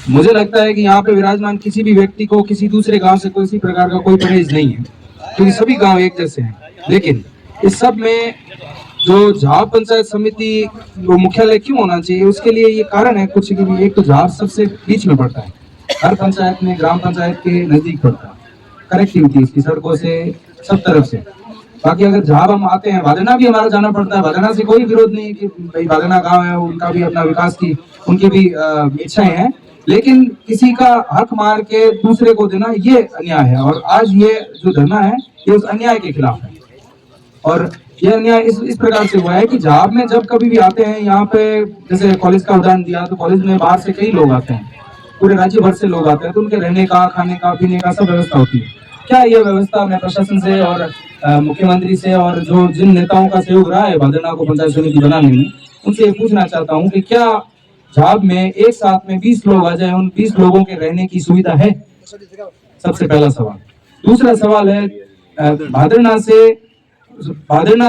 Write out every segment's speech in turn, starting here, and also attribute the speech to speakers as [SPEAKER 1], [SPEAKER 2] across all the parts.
[SPEAKER 1] मुझे लगता है कि यहाँ पे विराजमान किसी भी व्यक्ति को किसी दूसरे गांव से किसी प्रकार का कोई परहेज नहीं है, क्योंकि सभी गांव एक जैसे हैं। लेकिन इस सब में जो झाब पंचायत समिति वो मुख्यालय क्यों होना चाहिए, उसके लिए ये कारण है कुछ कि एक तो झाब सबसे बीच में पड़ता है, हर पंचायत में ग्राम पंचायत के नजदीक पड़ता है, कनेक्टिविटी इसकी सड़कों से सब तरफ से। बाकी अगर झाब हम आते हैं, वादना भी हमारा जाना पड़ता है, वादना से कोई विरोध नहीं कि भाई वादना गांव है, उनका भी अपना विकास की उनकी भी इच्छाएं हैं, लेकिन किसी का हक मार के दूसरे को देना ये अन्याय है। और आज ये जो धरना है ये उस अन्याय के खिलाफ है। और ये अन्याय इस प्रकार से हुआ है कि झाब में जब कभी भी आते हैं, यहाँ पे जैसे कॉलेज का उदाहरण दिया, तो कॉलेज में बाहर से कई लोग आते हैं, पूरे राज्य भर से लोग आते हैं, तो उनके रहने का, खाने का, पीने का सब व्यवस्था होती है। क्या ये व्यवस्था मैं प्रशासन से और मुख्यमंत्री से और जो जिन नेताओं का सहयोग रहा है भादरना को पंचायत समिति बनाने में, उनसे ये पूछना चाहता हूँ कि क्या झाब में एक साथ में 20 लोग आ जाए, उन 20 लोगों के रहने की सुविधा है? सबसे पहला सवाल। दूसरा सवाल है भादरना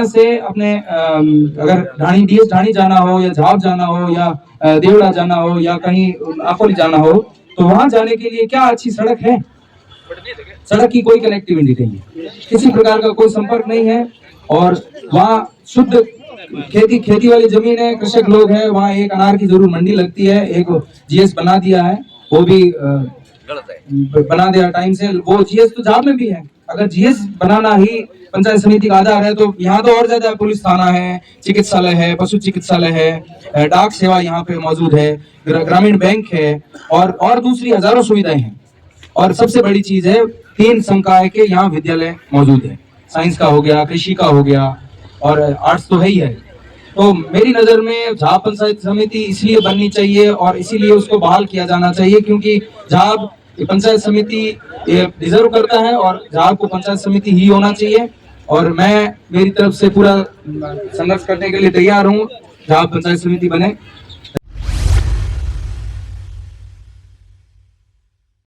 [SPEAKER 1] से अपने अगर ढाणी जाना हो या झाब जाना हो या देवड़ा जाना हो या कहीं अकोली जाना हो, तो वहां जाने के लिए क्या अच्छी सड़क है? सड़क की कोई कनेक्टिविटी नहीं है, किसी प्रकार का कोई संपर्क नहीं है। और वहाँ शुद्ध खेती वाली जमीन है, कृषक लोग हैं, वहाँ एक अनार की जरूर मंडी लगती है, एक जीएस बना दिया है, वो भी बना दिया टाइम से, वो जीएस तो झाब में भी है। अगर जीएस बनाना ही पंचायत समिति का आधार है, तो यहाँ तो और ज्यादा पुलिस थाना है, चिकित्सालय है, पशु चिकित्सालय है, डाक सेवा यहाँ पे मौजूद है, ग्रामीण बैंक है और दूसरी हजारों सुविधाएं हैं। और सबसे बड़ी चीज है 3 संकाय के यहाँ विद्यालय मौजूद है, साइंस का हो गया, कृषि का हो गया और आर्ट्स तो है ही है। तो मेरी नजर में झाब पंचायत समिति इसलिए बननी चाहिए और इसीलिए उसको बहाल किया जाना चाहिए, क्योंकि झाब पंचायत समिति डिजर्व करता है और झाब को पंचायत समिति ही होना चाहिए। और मैं मेरी तरफ से पूरा संघर्ष करने के लिए तैयार हूँ, झाब पंचायत समिति बने।